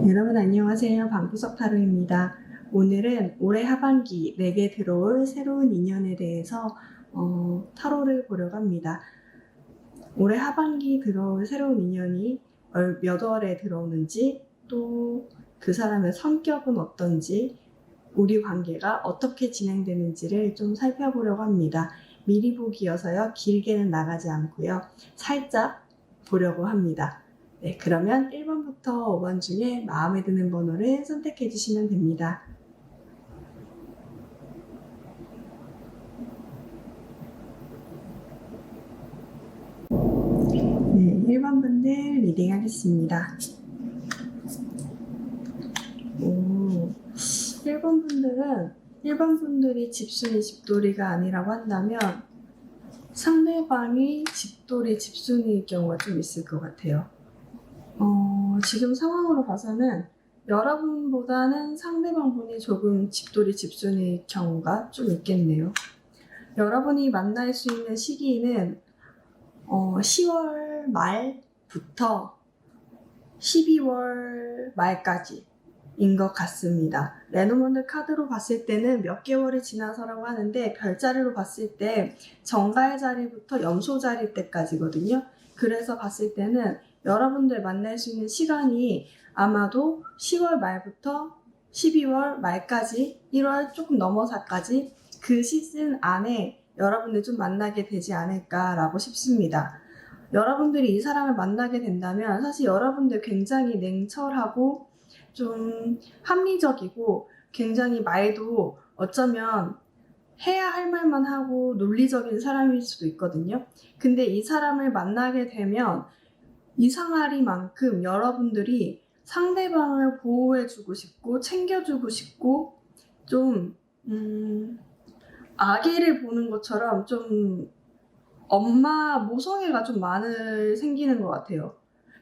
여러분 안녕하세요. 방구석 타로입니다. 오늘은 올해 하반기 내게 들어올 새로운 인연에 대해서 타로를 보려고 합니다. 올해 하반기 들어올 새로운 인연이 몇 월에 들어오는지, 또 그 사람의 성격은 어떤지, 우리 관계가 어떻게 진행되는지를 좀 살펴보려고 합니다. 미리 보기여서요. 길게는 나가지 않고요. 살짝 보려고 합니다. 네, 그러면 1번부터 5번 중에 마음에 드는 번호를 선택해 주시면 됩니다. 네, 1번 분들 리딩 하겠습니다. 1번 분들이 집순이 집돌이가 아니라고 한다면 상대방이 집돌이 집순이일 경우가 좀 있을 것 같아요. 지금 상황으로 봐서는 여러분보다는 상대방 분이 조금 집돌이 집순이일 경우가 좀 있겠네요. 여러분이 만날 수 있는 시기는 10월 말부터 12월 말까지인 것 같습니다. 레노먼드 카드로 봤을 때는 몇 개월이 지나서라고 하는데 별자리로 봤을 때 정갈 자리부터 염소 자리 때까지거든요. 그래서 봤을 때는 여러분들 만날 수 있는 시간이 아마도 10월 말부터 12월 말까지 1월 조금 넘어서까지 그 시즌 안에 여러분들 좀 만나게 되지 않을까라고 싶습니다. 여러분들이 이 사람을 만나게 된다면 사실 여러분들 굉장히 냉철하고 좀 합리적이고 굉장히 말도 어쩌면 해야 할 말만 하고 논리적인 사람일 수도 있거든요. 근데 이 사람을 만나게 되면 이상하리만큼 여러분들이 상대방을 보호해주고 싶고 챙겨주고 싶고 좀 아기를 보는 것처럼 좀 엄마 모성애가 좀 생기는 것 같아요.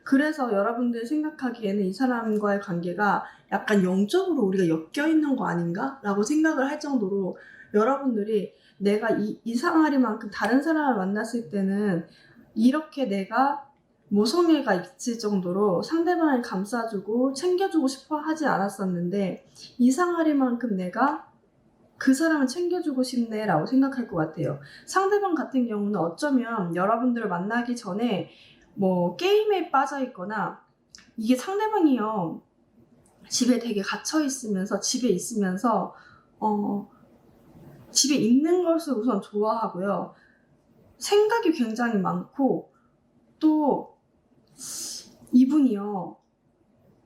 그래서 여러분들 생각하기에는 이 사람과의 관계가 약간 영적으로 우리가 엮여 있는 거 아닌가? 라고 생각을 할 정도로 여러분들이 내가 이상하리만큼 다른 사람을 만났을 때는 이렇게 내가 모성애가 있을 정도로 상대방을 감싸주고 챙겨주고 싶어 하지 않았었는데 이상하리만큼 내가 그 사람을 챙겨주고 싶네 라고 생각할 것 같아요. 상대방 같은 경우는 어쩌면 여러분들을 만나기 전에 뭐 게임에 빠져 있거나 이게 상대방이요 집에 되게 갇혀 있으면서 집에 있으면서 집에 있는 것을 우선 좋아하고요. 생각이 굉장히 많고 또 이분이요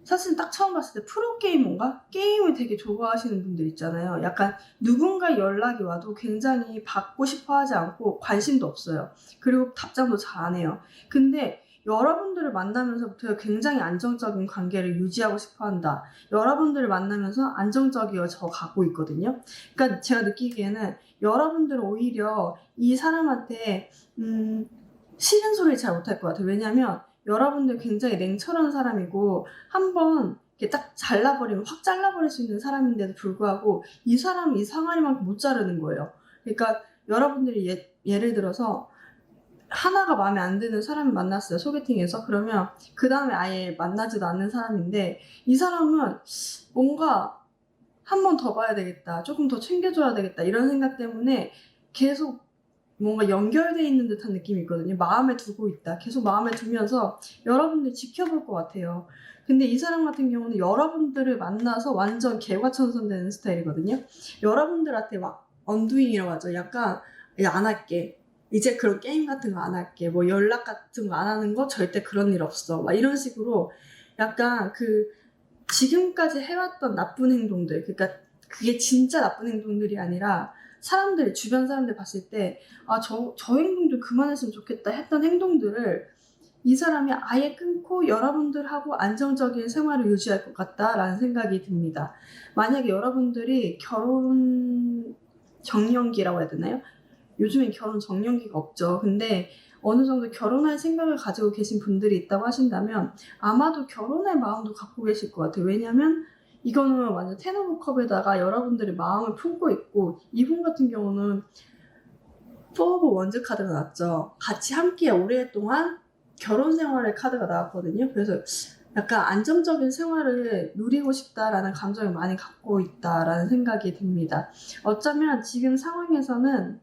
사실 딱 처음 봤을 때 프로게이머인가? 게임을 되게 좋아하시는 분들 있잖아요. 약간 누군가 연락이 와도 굉장히 받고 싶어 하지 않고 관심도 없어요. 그리고 답장도 잘 안 해요. 근데 여러분들을 만나면서부터 굉장히 안정적인 관계를 유지하고 싶어 한다. 여러분들을 만나면서 안정적이어져 가고 있거든요. 그러니까 제가 느끼기에는 여러분들은 오히려 이 사람한테 싫은 소리를 잘 못할 것 같아요. 왜냐면 여러분들 굉장히 냉철한 사람이고 한번 이렇게 딱 잘라버리면 확 잘라버릴 수 있는 사람인데도 불구하고 이 사람이 이상하리만큼 못 자르는 거예요. 그러니까 여러분들이 예를 들어서 하나가 마음에 안 드는 사람을 만났어요. 소개팅에서. 그러면 그 다음에 아예 만나지도 않는 사람인데 이 사람은 뭔가 한 번 더 봐야 되겠다. 조금 더 챙겨줘야 되겠다. 이런 생각 때문에 계속 뭔가 연결돼 있는 듯한 느낌이 있거든요. 마음에 두고 있다. 계속 마음에 두면서 여러분들 지켜볼 것 같아요. 근데 이 사람 같은 경우는 여러분들을 만나서 완전 개과천선되는 스타일이거든요. 여러분들한테 막 언두잉이라고 하죠. 약간 안 할게. 이제 그런 게임 같은 거 안 할게. 뭐 연락 같은 거 안 하는 거 절대 그런 일 없어. 막 이런 식으로 약간 그 지금까지 해왔던 나쁜 행동들, 그러니까 그게 진짜 나쁜 행동들이 아니라 사람들, 주변 사람들 봤을 때, 아, 저 행동도 그만했으면 좋겠다 했던 행동들을 이 사람이 아예 끊고 여러분들하고 안정적인 생활을 유지할 것 같다라는 생각이 듭니다. 만약에 여러분들이 결혼 정년기라고 해야 되나요? 요즘엔 결혼 정년기가 없죠. 근데 어느 정도 결혼할 생각을 가지고 계신 분들이 있다고 하신다면 아마도 결혼할 마음도 갖고 계실 것 같아요. 왜냐면 이거는 완전 텐 오브 컵에다가 여러분들의 마음을 품고 있고 이분 같은 경우는 포 오브 원즈 카드가 나왔죠. 같이 함께 오랫동안 결혼 생활의 카드가 나왔거든요. 그래서 약간 안정적인 생활을 누리고 싶다라는 감정을 많이 갖고 있다라는 생각이 듭니다. 어쩌면 지금 상황에서는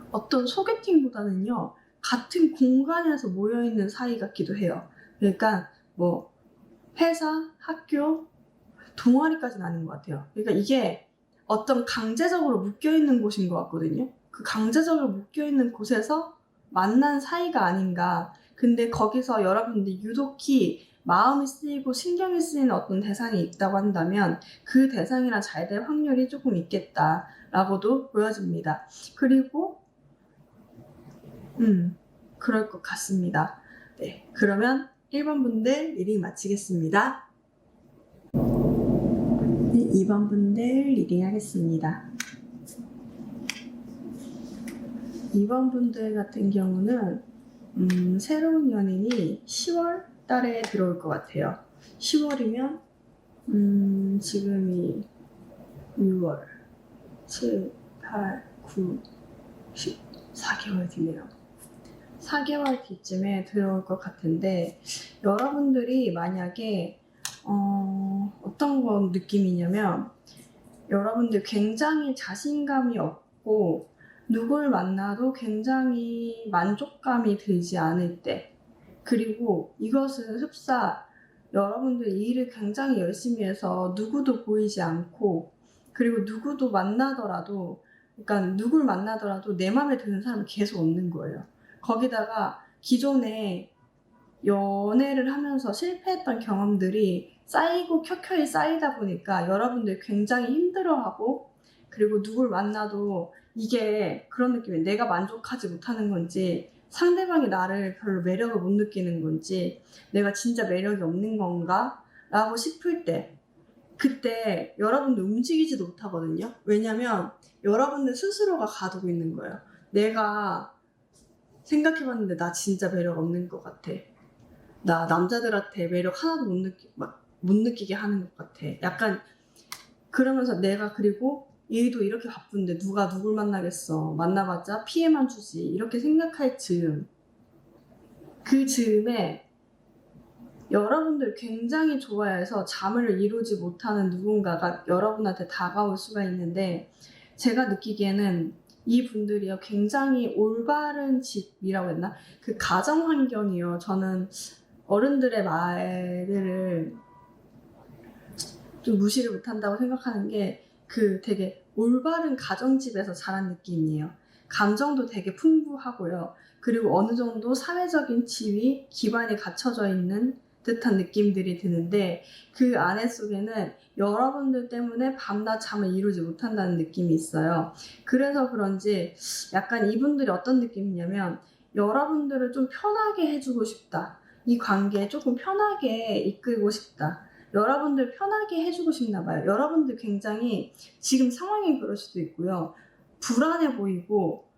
어떤 소개팅보다는요, 같은 공간에서 모여있는 사이 같기도 해요. 그러니까 뭐 회사, 학교, 동아리까지는 아닌 것 같아요. 그러니까 이게 어떤 강제적으로 묶여있는 곳인 것 같거든요. 그 강제적으로 묶여있는 곳에서 만난 사이가 아닌가. 근데 거기서 여러분들이 유독히 마음이 쓰이고 신경이 쓰이는 어떤 대상이 있다고 한다면 그 대상이랑 잘 될 확률이 조금 있겠다라고도 보여집니다. 그리고 그럴 것 같습니다. 네, 그러면 1번 분들 리딩 마치겠습니다. 네, 2번 분들 리딩 하겠습니다. 2번 분들 같은 경우는 새로운 연인이 10월 달에 들어올 것 같아요. 10월이면 지금이 6월, 7, 8, 9, 4개월 뒤네요. 4개월 뒤쯤에 들어올 것 같은데, 여러분들이 만약에 어떤 건 느낌이냐면, 여러분들 굉장히 자신감이 없고 누굴 만나도 굉장히 만족감이 들지 않을 때, 그리고 이것은 흡사 여러분들 이 일을 굉장히 열심히 해서 누구도 보이지 않고, 그리고 누구도 만나더라도, 그러니까 누굴 만나더라도 내 마음에 드는 사람이 계속 없는 거예요. 거기다가 기존에 연애를 하면서 실패했던 경험들이 쌓이고 켜켜이 쌓이다 보니까 여러분들 굉장히 힘들어하고, 그리고 누굴 만나도 이게 그런 느낌이에요. 내가 만족하지 못하는 건지, 상대방이 나를 별로 매력을 못 느끼는 건지, 내가 진짜 매력이 없는 건가? 라고 싶을 때, 그때 여러분들 움직이지도 못하거든요. 왜냐면 여러분들 스스로가 가두고 있는 거예요. 내가 생각해봤는데 나 진짜 매력 없는 것 같아. 나 남자들한테 매력 하나도 못 느끼게 하는 것 같아. 약간 그러면서 내가, 그리고 일도 이렇게 바쁜데 누가 누굴 만나겠어. 만나봤자 피해만 주지. 이렇게 생각할 즈음. 그 즈음에 여러분들 굉장히 좋아해서 잠을 이루지 못하는 누군가가 여러분한테 다가올 수가 있는데, 제가 느끼기에는 이 분들이요, 굉장히 올바른 집이라고 했나? 그 가정 환경이요. 저는 어른들의 말을 좀 무시를 못한다고 생각하는 게, 그 되게 올바른 가정집에서 자란 느낌이에요. 감정도 되게 풍부하고요. 그리고 어느 정도 사회적인 지위, 기반이 갖춰져 있는 듯한 느낌들이 드는데, 그 안에 속에는 여러분들 때문에 밤낮 잠을 이루지 못한다는 느낌이 있어요. 그래서 그런지 약간 이분들이 어떤 느낌이냐면, 여러분들을 좀 편하게 해주고 싶다. 이 관계에 조금 편하게 이끌고 싶다. 여러분들 편하게 해주고 싶나 봐요. 여러분들 굉장히 지금 상황이 그럴 수도 있고요. 불안해 보이고,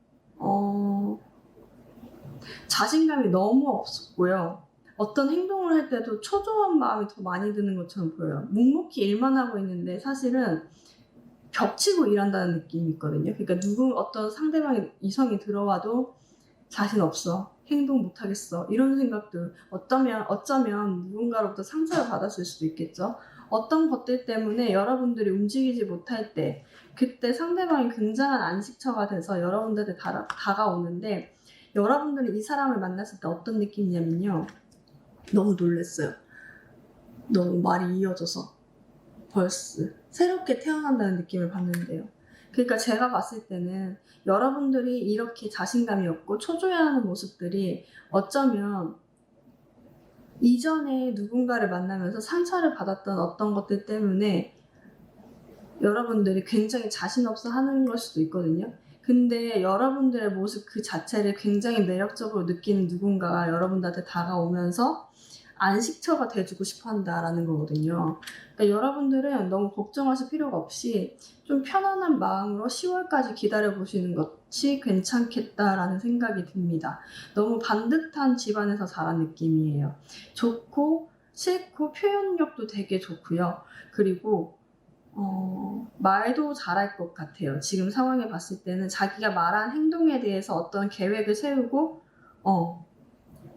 자신감이 너무 없었고요. 어떤 행동을 할 때도 초조한 마음이 더 많이 드는 것처럼 보여요. 묵묵히 일만 하고 있는데 사실은 벽치고 일한다는 느낌이 있거든요. 그러니까 어떤 상대방의 이성이 들어와도 자신 없어, 행동 못하겠어, 이런 생각들, 어쩌면 누군가로부터 상처를 받았을 수도 있겠죠. 어떤 것들 때문에 여러분들이 움직이지 못할 때, 그때 상대방이 굉장한 안식처가 돼서 여러분들한테 다가오는데, 여러분들이 이 사람을 만났을 때 어떤 느낌이냐면요, 너무 놀랐어요. 너무 말이 이어져서 벌써 새롭게 태어난다는 느낌을 받는데요. 그러니까 제가 봤을 때는 여러분들이 이렇게 자신감이 없고 초조해하는 모습들이 어쩌면 이전에 누군가를 만나면서 상처를 받았던 어떤 것들 때문에 여러분들이 굉장히 자신 없어 하는 걸 수도 있거든요. 근데 여러분들의 모습 그 자체를 굉장히 매력적으로 느끼는 누군가가 여러분들한테 다가오면서 안식처가 돼주고 싶어 한다라는 거거든요. 그러니까 여러분들은 너무 걱정하실 필요가 없이 좀 편안한 마음으로 10월까지 기다려보시는 것이 괜찮겠다라는 생각이 듭니다. 너무 반듯한 집안에서 자란 느낌이에요. 좋고 싫고 표현력도 되게 좋고요. 그리고 말도 잘할 것 같아요. 지금 상황에 봤을 때는 자기가 말한 행동에 대해서 어떤 계획을 세우고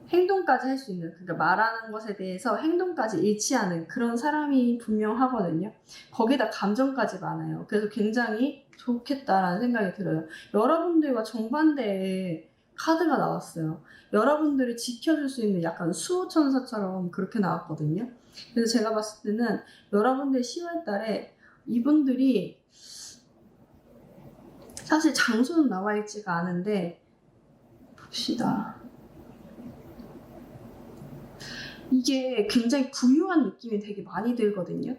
행동까지 할 수 있는, 그러니까 말하는 것에 대해서 행동까지 일치하는 그런 사람이 분명하거든요. 거기다 감정까지 많아요. 그래서 굉장히 좋겠다라는 생각이 들어요. 여러분들과 정반대의 카드가 나왔어요. 여러분들을 지켜줄 수 있는 약간 수호천사처럼 그렇게 나왔거든요. 그래서 제가 봤을 때는 여러분들 10월 달에 이분들이, 사실 장소는 나와 있지가 않은데 봅시다. 이게 굉장히 부유한 느낌이 되게 많이 들거든요.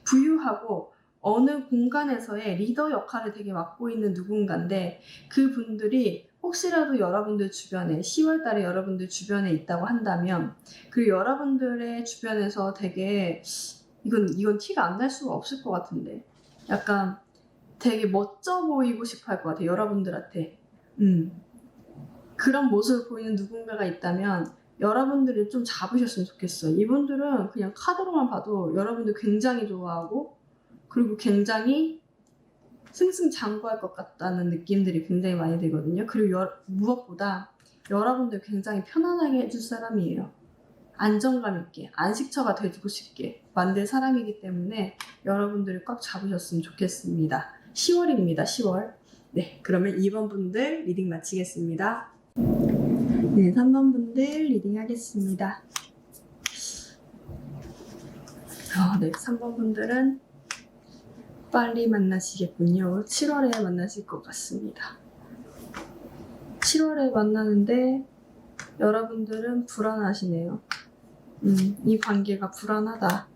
부유하고 어느 공간에서의 리더 역할을 되게 맡고 있는 누군가인데, 그분들이 혹시라도 여러분들 주변에 10월 달에 여러분들 주변에 있다고 한다면, 그 여러분들의 주변에서 되게 이건 티가 안 날 수가 없을 것 같은데, 약간 되게 멋져 보이고 싶어 할 것 같아요. 여러분들한테. 그런 모습을 보이는 누군가가 있다면 여러분들이 좀 잡으셨으면 좋겠어요. 이분들은 그냥 카드로만 봐도 여러분들 굉장히 좋아하고, 그리고 굉장히 승승장구할 것 같다는 느낌들이 굉장히 많이 들거든요. 그리고 무엇보다 여러분들 굉장히 편안하게 해줄 사람이에요. 안정감 있게, 안식처가 돼주고 싶게 만들 사람이기 때문에 여러분들이 꽉 잡으셨으면 좋겠습니다. 10월입니다. 10월. 네, 그러면 2번 분들 리딩 마치겠습니다. 네, 3번 분들 리딩 하겠습니다. 네, 3번 분들은 빨리 만나시겠군요. 7월에 만나실 것 같습니다. 7월에 만나는데 여러분들은 불안하시네요. 이 관계가 불안하다,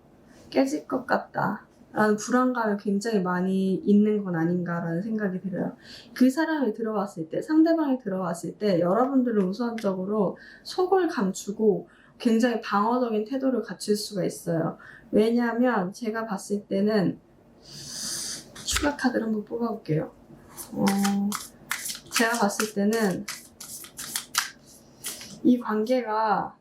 깨질 것 같다 라는 불안감이 굉장히 많이 있는 건 아닌가라는 생각이 들어요. 그 사람이 들어왔을 때, 상대방이 들어왔을 때 여러분들은 우선적으로 속을 감추고 굉장히 방어적인 태도를 갖출 수가 있어요. 왜냐하면 제가 봤을 때는 추가 카드를 한번 뽑아볼게요. 제가 봤을 때는 이 관계가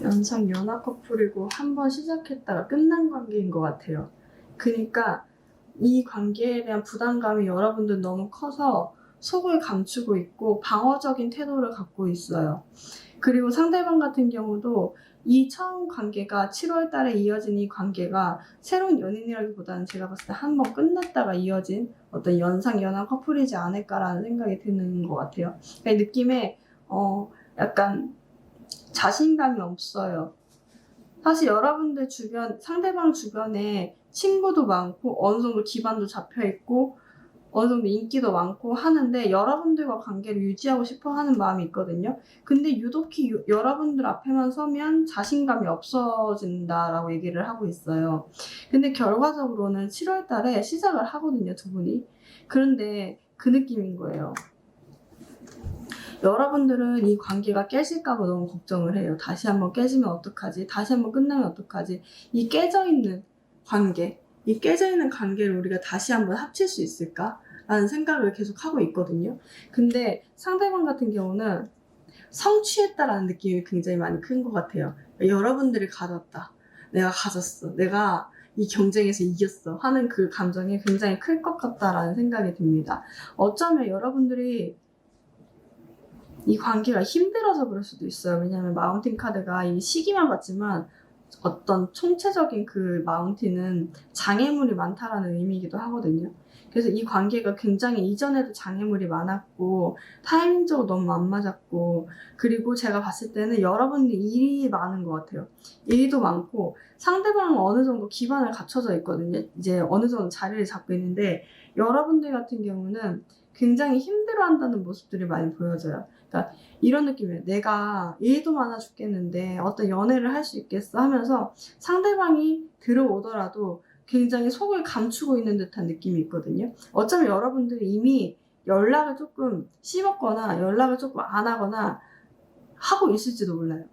연상 연하 커플이고 한번 시작했다가 끝난 관계인 것 같아요. 그러니까 이 관계에 대한 부담감이 여러분들 너무 커서 속을 감추고 있고 방어적인 태도를 갖고 있어요. 그리고 상대방 같은 경우도 이 처음 관계가 7월 달에 이어진 이 관계가 새로운 연인이라기보다는 제가 봤을 때 한 번 끝났다가 이어진 어떤 연상 연하 커플이지 않을까라는 생각이 드는 것 같아요. 그 느낌에 약간 자신감이 없어요. 사실 여러분들 주변, 상대방 주변에 친구도 많고 어느 정도 기반도 잡혀있고 어느 정도 인기도 많고 하는데 여러분들과 관계를 유지하고 싶어 하는 마음이 있거든요. 근데 유독히 여러분들 앞에만 서면 자신감이 없어진다라고 얘기를 하고 있어요. 근데 결과적으로는 7월 달에 시작을 하거든요, 두 분이. 그런데 그 느낌인 거예요. 여러분들은 이 관계가 깨질까봐 너무 걱정을 해요. 다시 한번 깨지면 어떡하지? 다시 한번 끝나면 어떡하지? 이 깨져있는 관계, 이 깨져있는 관계를 우리가 다시 한번 합칠 수 있을까? 라는 생각을 계속 하고 있거든요. 근데 상대방 같은 경우는 성취했다라는 느낌이 굉장히 많이 큰 것 같아요. 여러분들이 가졌다. 내가 가졌어. 내가 이 경쟁에서 이겼어. 하는 그 감정이 굉장히 클 것 같다라는 생각이 듭니다. 어쩌면 여러분들이 이 관계가 힘들어서 그럴 수도 있어요. 왜냐하면 마운틴 카드가 이 시기만 봤지만 어떤 총체적인 그 마운틴은 장애물이 많다라는 의미이기도 하거든요. 그래서 이 관계가 굉장히 이전에도 장애물이 많았고 타이밍적으로 너무 안 맞았고, 그리고 제가 봤을 때는 여러분들 일이 많은 것 같아요. 일도 많고 상대방은 어느 정도 기반을 갖춰져 있거든요. 이제 어느 정도 자리를 잡고 있는데 여러분들 같은 경우는 굉장히 힘들어한다는 모습들이 많이 보여져요. 그러니까 이런 느낌이에요. 내가 일도 많아 죽겠는데 어떤 연애를 할 수 있겠어 하면서 상대방이 들어오더라도 굉장히 속을 감추고 있는 듯한 느낌이 있거든요. 어쩌면 여러분들이 이미 연락을 조금 씹었거나 연락을 조금 안 하거나 하고 있을지도 몰라요.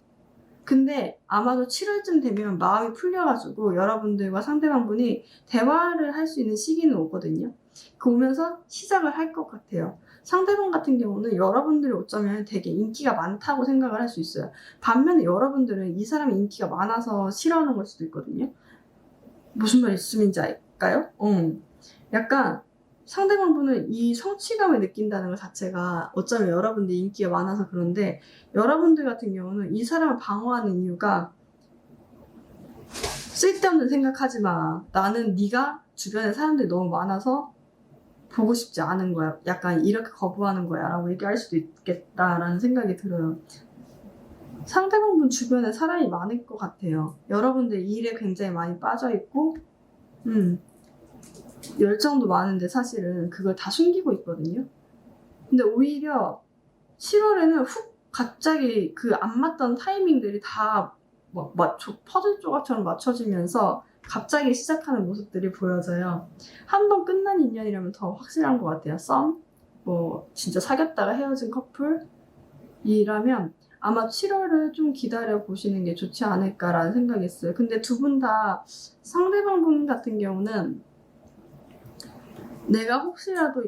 근데 아마도 7월쯤 되면 마음이 풀려가지고 여러분들과 상대방분이 대화를 할 수 있는 시기는 오거든요. 그 오면서 시작을 할 것 같아요. 상대방 같은 경우는 여러분들이 어쩌면 되게 인기가 많다고 생각을 할 수 있어요. 반면에 여러분들은 이 사람이 인기가 많아서 싫어하는 걸 수도 있거든요. 무슨 말씀인지 알까요? 약간 상대방분은 이 성취감을 느낀다는 것 자체가 어쩌면 여러분들 인기가 많아서 그런데, 여러분들 같은 경우는 이 사람을 방어하는 이유가 쓸데없는 생각하지 마. 나는 네가 주변에 사람들이 너무 많아서 보고 싶지 않은 거야. 약간 이렇게 거부하는 거야 라고 얘기할 수도 있겠다라는 생각이 들어요. 상대방분 주변에 사람이 많을 것 같아요. 여러분들 일에 굉장히 많이 빠져있고 열정도 많은데 사실은 그걸 다 숨기고 있거든요. 근데 오히려 7월에는 훅 갑자기 그 안 맞던 타이밍들이 다 퍼즐 조각처럼 맞춰지면서 갑자기 시작하는 모습들이 보여져요. 한 번 끝난 인연이라면 더 확실한 것 같아요. 진짜 사귀었다가 헤어진 커플이라면 아마 7월을 좀 기다려 보시는 게 좋지 않을까라는 생각이 있어요. 근데 두 분 다 상대방 분 같은 경우는 내가 혹시라도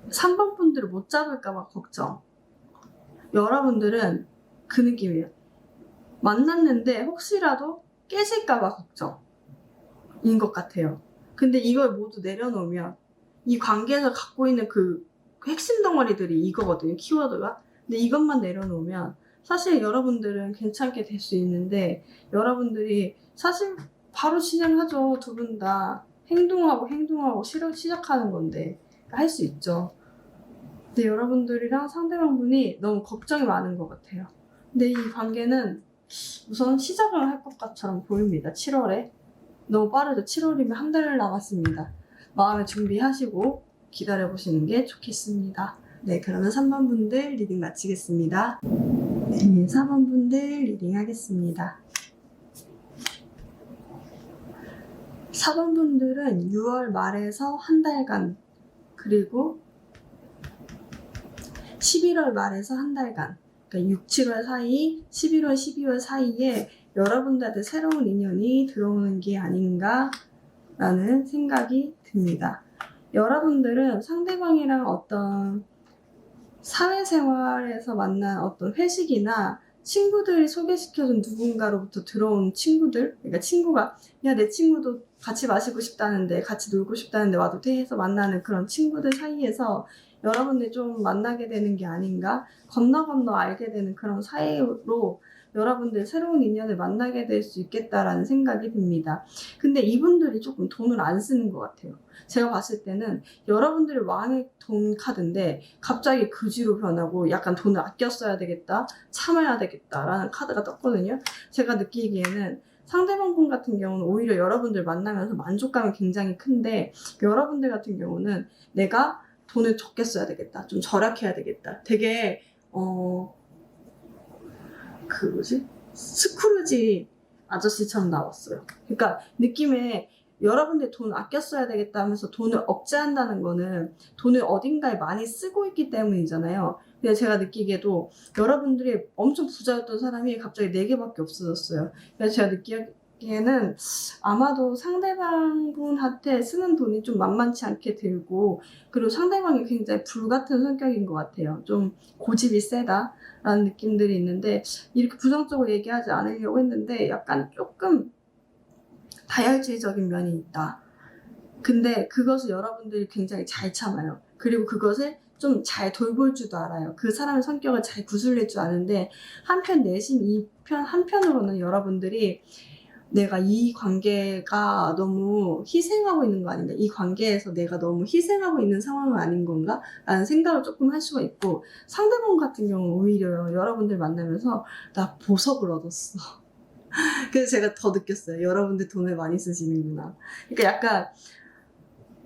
3번 분들을 못 잡을까봐 걱정. 여러분들은 그 느낌이에요. 만났는데 혹시라도 깨질까봐 걱정인 것 같아요. 근데 이걸 모두 내려놓으면 이 관계에서 갖고 있는 그 핵심 덩어리들이 이거거든요. 키워드가. 근데 이것만 내려놓으면 사실 여러분들은 괜찮게 될 수 있는데, 여러분들이 사실 바로 진행하죠. 두 분 다 행동하고 시작하는 건데 할 수 있죠. 근데 여러분들이랑 상대방분이 너무 걱정이 많은 것 같아요. 근데 이 관계는 우선 시작을 할 것 같처럼 보입니다. 7월에. 너무 빠르죠. 7월이면 한 달 남았습니다. 마음의 준비하시고 기다려보시는 게 좋겠습니다. 네, 그러면 3번 분들 리딩 마치겠습니다. 네, 4번 분들 리딩 하겠습니다. 4번 분들은 6월 말에서 한 달간, 그리고 11월 말에서 한 달간, 그러니까 6, 7월 사이, 11월, 12월 사이에 여러분들한테 새로운 인연이 들어오는 게 아닌가라는 생각이 듭니다. 여러분들은 상대방이랑 어떤 사회생활에서 만난 어떤 회식이나 친구들이 소개시켜준 누군가로부터 들어온 친구들, 그러니까 친구가 야, 내 친구도 같이 마시고 싶다는데, 같이 놀고 싶다는데 와도 돼 해서 만나는 그런 친구들 사이에서 여러분들이 좀 만나게 되는 게 아닌가, 건너 알게 되는 그런 사이로 여러분들 새로운 인연을 만나게 될 수 있겠다라는 생각이 듭니다. 근데 이분들이 조금 돈을 안 쓰는 것 같아요. 제가 봤을 때는 여러분들이 왕의 돈 카드인데 갑자기 그지로 변하고 약간 돈을 아껴 써야 되겠다, 참아야 되겠다라는 카드가 떴거든요. 제가 느끼기에는 상대방 분 같은 경우는 오히려 여러분들 만나면서 만족감이 굉장히 큰데, 여러분들 같은 경우는 내가 돈을 적게 써야 되겠다, 좀 절약해야 되겠다, 되게 스크루지 아저씨처럼 나왔어요. 그러니까 느낌에 여러분들 돈 아껴 써야 되겠다 하면서 돈을 억제한다는 거는 돈을 어딘가에 많이 쓰고 있기 때문이잖아요. 근데 제가 느끼기에도 여러분들이 엄청 부자였던 사람이 갑자기 4개밖에 없어졌어요. 그래서 제가 느끼기에는 아마도 상대방 분한테 쓰는 돈이 좀 만만치 않게 들고, 그리고 상대방이 굉장히 불같은 성격인 것 같아요. 좀 고집이 세다 라는 느낌들이 있는데, 이렇게 부정적으로 얘기하지 않으려고 했는데 약간 조금 다혈질적인 면이 있다. 근데 그것을 여러분들이 굉장히 잘 참아요. 그리고 그것을 좀 잘 돌볼 줄도 알아요. 그 사람의 성격을 잘 구슬릴 줄 아는데, 한편 내심 한편으로는 여러분들이 내가 이 관계가 너무 희생하고 있는 거 아닌가? 이 관계에서 내가 너무 희생하고 있는 상황은 아닌 건가? 라는 생각을 조금 할 수가 있고, 상대방 같은 경우는 오히려 여러분들 만나면서 나 보석을 얻었어. 그래서 제가 더 느꼈어요. 여러분들 돈을 많이 쓰시는구나. 그러니까 약간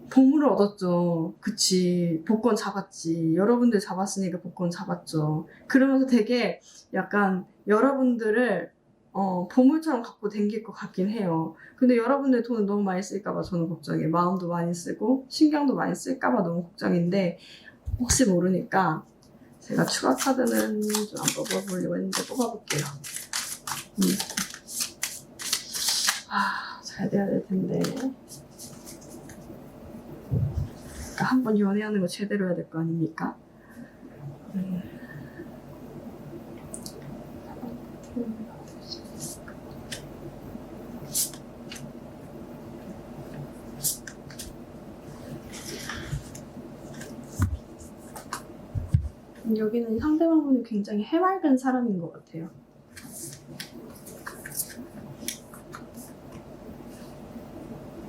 보물을 얻었죠. 그치. 복권 잡았지. 여러분들 잡았으니까 복권 잡았죠. 그러면서 되게 약간 여러분들을 보물처럼 갖고 댕길 것 같긴 해요. 근데 여러분들 돈을 너무 많이 쓸까봐 저는 걱정이에요. 마음도 많이 쓰고 신경도 많이 쓸까봐 너무 걱정인데, 혹시 모르니까 제가 추가 카드는 좀 안 뽑아보려고 했는데 뽑아볼게요. 잘 돼야 될 텐데. 그러니까 한번 연애하는 거 제대로 해야 될 거 아닙니까? 여기는 상대방분이 굉장히 해맑은 사람인 것 같아요.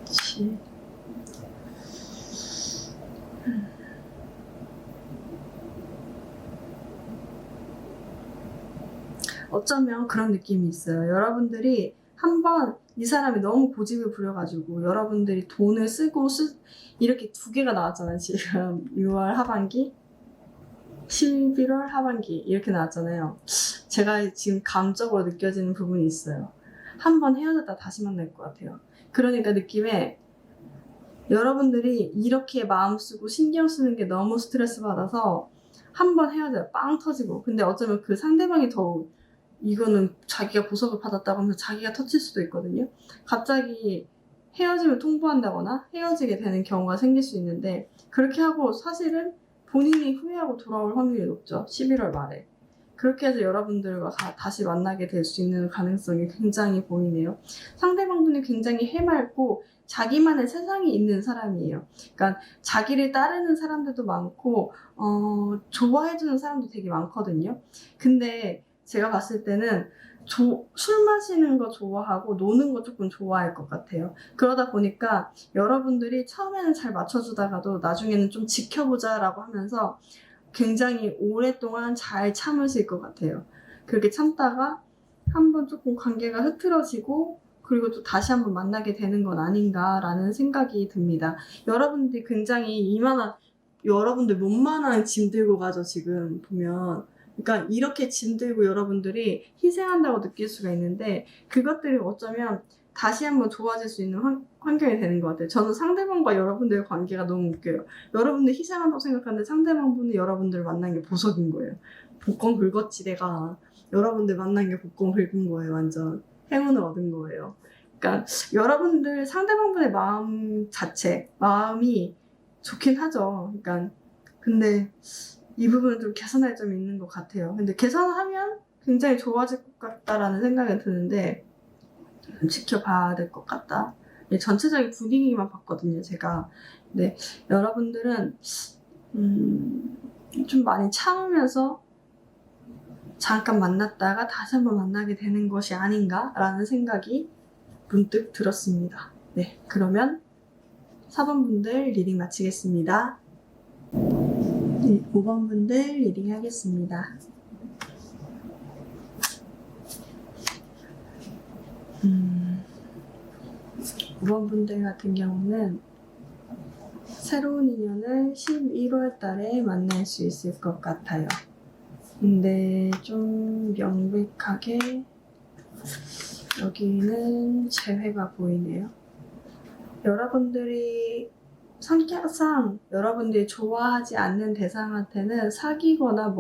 그치. 어쩌면 그런 느낌이 있어요. 여러분들이 한번 이 사람이 너무 고집을 부려가지고 여러분들이 돈을 쓰고 이렇게 2개가 나왔잖아요. 지금 6월 하반기, 11월 하반기 이렇게 나왔잖아요. 제가 지금 감적으로 느껴지는 부분이 있어요. 한번 헤어졌다 다시 만날 것 같아요. 그러니까 느낌에 여러분들이 이렇게 마음 쓰고 신경 쓰는 게 너무 스트레스 받아서 한번 헤어져요. 빵 터지고. 근데 어쩌면 그 상대방이 더 이거는 자기가 보석을 받았다고 하면서 자기가 터칠 수도 있거든요. 갑자기 헤어짐을 통보한다거나 헤어지게 되는 경우가 생길 수 있는데, 그렇게 하고 사실은 본인이 후회하고 돌아올 확률이 높죠. 11월 말에. 그렇게 해서 여러분들과 다시 만나게 될 수 있는 가능성이 굉장히 보이네요. 상대방분이 굉장히 해맑고 자기만의 세상이 있는 사람이에요. 그러니까 자기를 따르는 사람들도 많고 좋아해주는 사람도 되게 많거든요. 근데 제가 봤을 때는 술 마시는 거 좋아하고 노는 거 조금 좋아할 것 같아요. 그러다 보니까 여러분들이 처음에는 잘 맞춰주다가도 나중에는 좀 지켜보자 라고 하면서 굉장히 오랫동안 잘 참으실 것 같아요. 그렇게 참다가 한번 조금 관계가 흐트러지고 그리고 또 다시 한번 만나게 되는 건 아닌가라는 생각이 듭니다. 여러분들이 굉장히 여러분들 몸만한 짐 들고 가죠, 지금 보면. 그러니까 이렇게 짐 들고 여러분들이 희생한다고 느낄 수가 있는데 그것들이 어쩌면 다시 한번 좋아질 수 있는 환경이 되는 것 같아요. 저는 상대방과 여러분들의 관계가 너무 웃겨요. 여러분들 희생한다고 생각하는데 상대방분은 여러분들을 만난 게 보석인 거예요. 복권 긁었지 내가. 여러분들 만난 게 복권 긁은 거예요. 완전 행운을 얻은 거예요. 그러니까 여러분들 상대방분의 마음이 좋긴 하죠. 그러니까 근데 이 부분은 좀 개선할 점이 있는 것 같아요. 근데 개선하면 굉장히 좋아질 것 같다라는 생각이 드는데 좀 지켜봐야 될 것 같다. 전체적인 분위기만 봤거든요, 제가. 근데 여러분들은 좀 많이 참으면서 잠깐 만났다가 다시 한번 만나게 되는 것이 아닌가라는 생각이 문득 들었습니다. 네, 그러면 4번 분들 리딩 마치겠습니다. 네, 5번 분들 리딩 하겠습니다. 5번 분들 같은 경우는 새로운 인연을 11월 달에 만날 수 있을 것 같아요. 근데 좀 명백하게 여기는 재회가 보이네요. 여러분들이 성격상 여러분들이 좋아하지 않는 대상한테는 사귀거나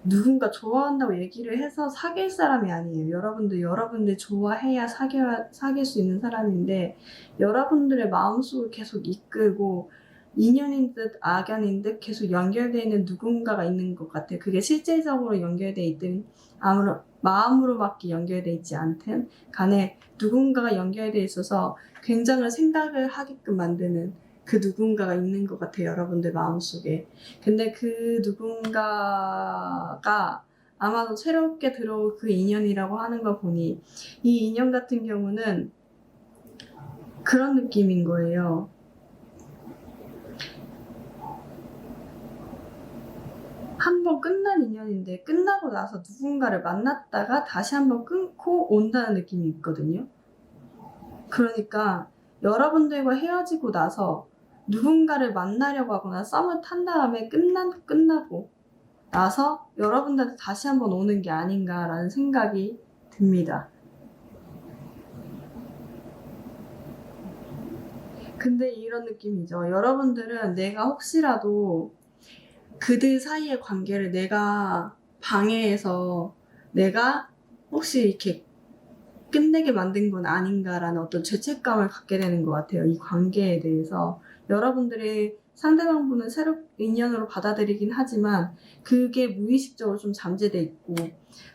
누군가 좋아한다고 얘기를 해서 사귈 사람이 아니에요. 여러분들 좋아해야 사귈 수 있는 사람인데 여러분들의 마음속을 계속 이끌고 인연인 듯 악연인 듯 계속 연결되어 있는 누군가가 있는 것 같아요. 그게 실제적으로 연결되어 있든 마음으로밖에 연결되어 있지 않든 간에 누군가가 연결되어 있어서 굉장히 생각을 하게끔 만드는 그 누군가가 있는 것 같아요. 여러분들 마음속에. 근데 그 누군가가 아마도 새롭게 들어올 그 인연이라고 하는 거 보니 이 인연 같은 경우는 그런 느낌인 거예요. 한번 끝난 인연인데 끝나고 나서 누군가를 만났다가 다시 한번 끊고 온다는 느낌이 있거든요. 그러니까 여러분들과 헤어지고 나서 누군가를 만나려고 하거나 썸을 탄 다음에 끝나고 나서 여러분들한테 다시 한번 오는 게 아닌가라는 생각이 듭니다. 근데 이런 느낌이죠. 여러분들은 내가 혹시라도 그들 사이의 관계를 내가 방해해서 내가 혹시 이렇게 끝내게 만든 건 아닌가라는 어떤 죄책감을 갖게 되는 것 같아요. 이 관계에 대해서. 여러분들이 상대방분은 새로운 인연으로 받아들이긴 하지만 그게 무의식적으로 좀 잠재돼 있고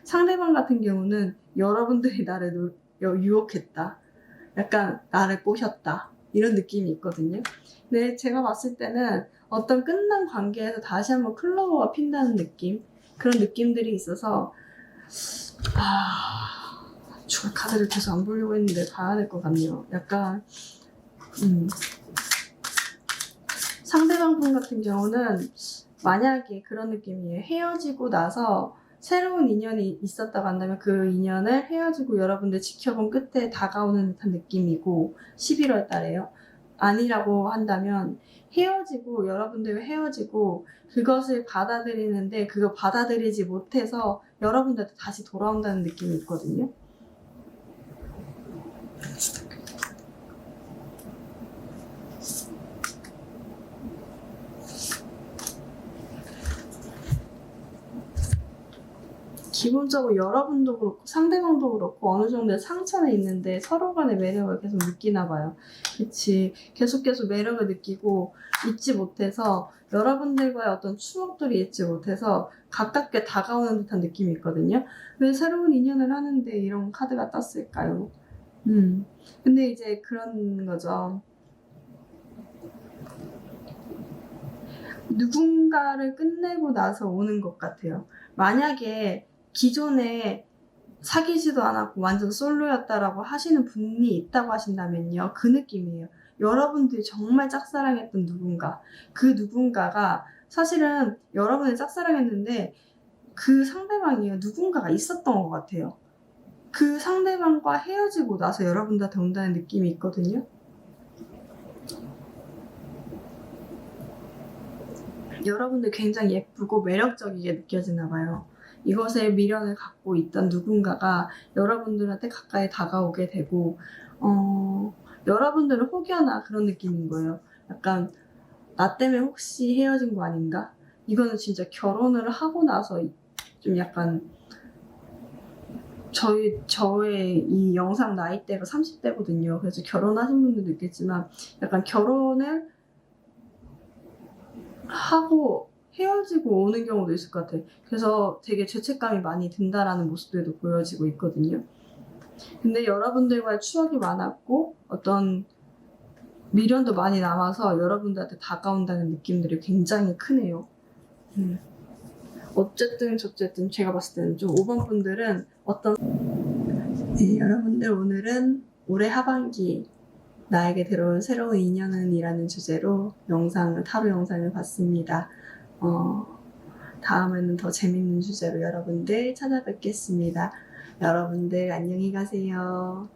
상대방 같은 경우는 여러분들이 나를 유혹했다. 약간 나를 꼬셨다. 이런 느낌이 있거든요. 근데 제가 봤을 때는 어떤 끝난 관계에서 다시 한번 클로버가 핀다는 느낌? 그런 느낌들이 있어서 주얼 카드를 계속 안 보려고 했는데 봐야 될 것 같네요. 약간 상대방 분 같은 경우는 만약에 그런 느낌이에요. 헤어지고 나서 새로운 인연이 있었다고 한다면 그 인연을 헤어지고 여러분들 지켜본 끝에 다가오는 듯한 느낌이고 11월 달에요. 아니라고 한다면 여러분들 헤어지고 그것을 받아들이는데 그거 받아들이지 못해서 여러분들한테 다시 돌아온다는 느낌이 있거든요. 기본적으로 여러분도 그렇고 상대방도 그렇고 어느 정도의 상처는 있는데 서로 간의 매력을 계속 느끼나 봐요. 그치. 계속 매력을 느끼고 잊지 못해서 여러분들과의 어떤 추억들이 잊지 못해서 가깝게 다가오는 듯한 느낌이 있거든요. 왜 새로운 인연을 하는데 이런 카드가 떴을까요? 근데 이제 그런 거죠. 누군가를 끝내고 나서 오는 것 같아요. 만약에 기존에 사귀지도 않았고 완전 솔로였다라고 하시는 분이 있다고 하신다면요. 그 느낌이에요. 여러분들이 정말 짝사랑했던 누군가. 그 누군가가 사실은 여러분을 짝사랑했는데 그 상대방이요. 누군가가 있었던 것 같아요. 그 상대방과 헤어지고 나서 여러분들한테 온다는 느낌이 있거든요. 여러분들 굉장히 예쁘고 매력적이게 느껴지나 봐요. 이것에 미련을 갖고 있던 누군가가 여러분들한테 가까이 다가오게 되고, 여러분들은 혹여나 그런 느낌인 거예요. 약간, 나 때문에 혹시 헤어진 거 아닌가? 이거는 진짜 결혼을 하고 나서 좀 약간, 저의 이 영상 나이대가 30대거든요. 그래서 결혼하신 분들도 있겠지만, 약간 결혼을 하고 헤어지고 오는 경우도 있을 것 같아요. 그래서 되게 죄책감이 많이 든다라는 모습들도 보여지고 있거든요. 근데 여러분들과의 추억이 많았고 어떤 미련도 많이 남아서 여러분들한테 다가온다는 느낌들이 굉장히 크네요. 어쨌든 저쨌든 제가 봤을 때는 좀 5번 분들은 여러분들 오늘은 올해 하반기 나에게 들어온 새로운 인연은 이라는 주제로 타로 영상을 봤습니다. 다음에는 더 재밌는 주제로 여러분들 찾아뵙겠습니다. 여러분들 안녕히 가세요.